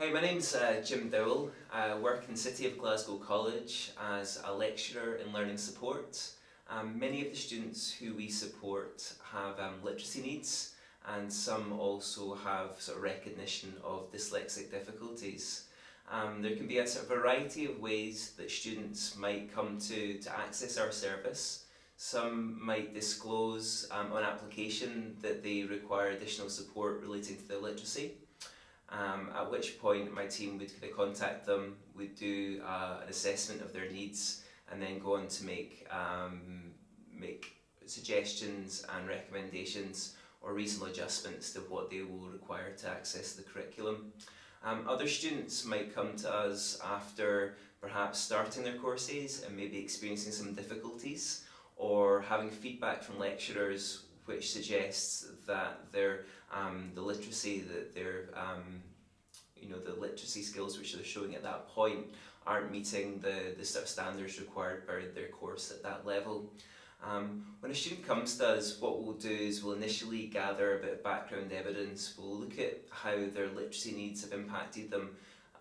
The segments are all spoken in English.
Hi, my name's Jim Dowell. I work in City of Glasgow College as a lecturer in learning support. Many of the students who we support have literacy needs, and some also have sort of recognition of dyslexic difficulties. There can be a sort of variety of ways that students might come to access our service. Some might disclose on application that they require additional support relating to their literacy. At which point my team would kind of contact them, would do an assessment of their needs, and then go on to make suggestions and recommendations or reasonable adjustments to what they will require to access the curriculum. Other students might come to us after perhaps starting their courses and maybe experiencing some difficulties, or having feedback from lecturers which suggests that the literacy that the literacy skills which they're showing at that point aren't meeting the sort of standards required by their course at that level. When a student comes to us, what we'll do is we'll initially gather a bit of background evidence. We'll look at how their literacy needs have impacted them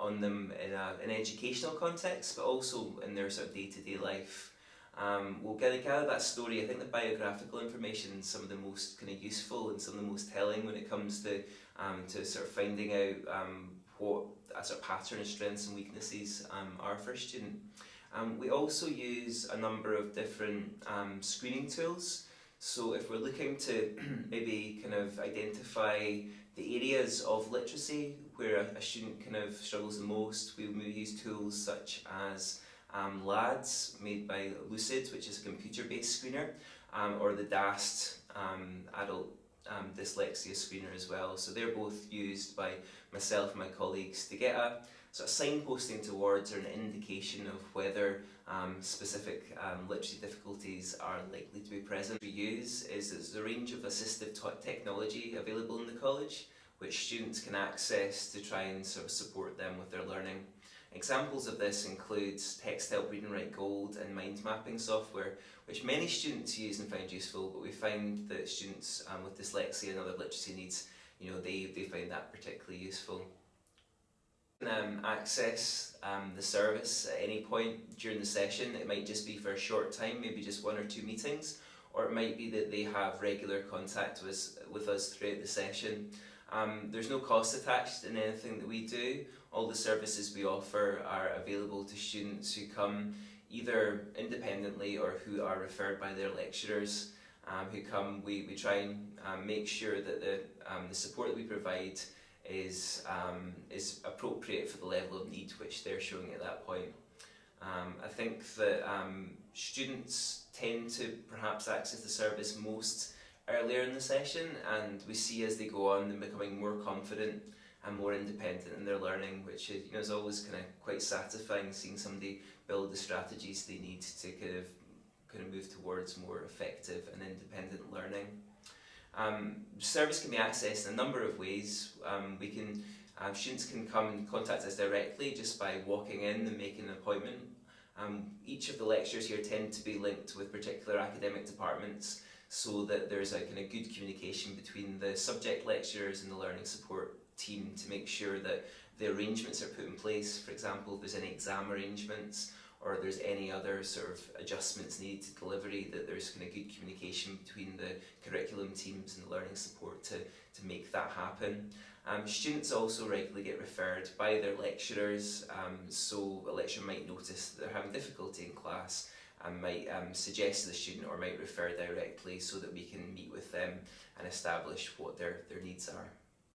in an educational context, but also in their sort of day-to-day life. We'll gather that story. I think the biographical information is some of the most kind of useful and some of the most telling when it comes to sort of finding out what a sort of pattern of strengths and weaknesses are for a student. We also use a number of different screening tools. So if we're looking to maybe kind of identify the areas of literacy where a student kind of struggles the most, we use tools such as LADS, made by Lucid, which is a computer-based screener, or the DAST adult dyslexia screener as well. So they're both used by myself and my colleagues to get a sort of signposting towards or an indication of whether specific literacy difficulties are likely to be present. What we use is a range of assistive technology available in the college, which students can access to try and sort of support them with their learning. Examples of this include Text Help Read and Write Gold and mind mapping software, which many students use and find useful, but we find that students with dyslexia and other literacy needs, they find that particularly useful. Access the service at any point during the session. It might just be for a short time, maybe just 1 or 2 meetings, or it might be that they have regular contact with us throughout the session. There's no cost attached in anything that we do. All the services we offer are available to students who come either independently or who are referred by their lecturers. We try and make sure that the support that we provide is appropriate for the level of need which they're showing at that point. I think that students tend to perhaps access the service most earlier in the session, and we see as they go on them becoming more confident and more independent in their learning, which is always kind of quite satisfying, seeing somebody build the strategies they need to kind of move towards more effective and independent learning. Service can be accessed in a number of ways. Students can come and contact us directly just by walking in and making an appointment. Each of the lectures here tend to be linked with particular academic departments, so that there's a kind of good communication between the subject lecturers and the learning support team to make sure that the arrangements are put in place. For example, if there's any exam arrangements or there's any other sort of adjustments needed to delivery, that there's kind of good communication between the curriculum teams and the learning support to make that happen. Students also regularly get referred by their lecturers, so a lecturer might notice that they're having difficulty in class and might suggest to the student or might refer directly so that we can meet with them and establish what their needs are.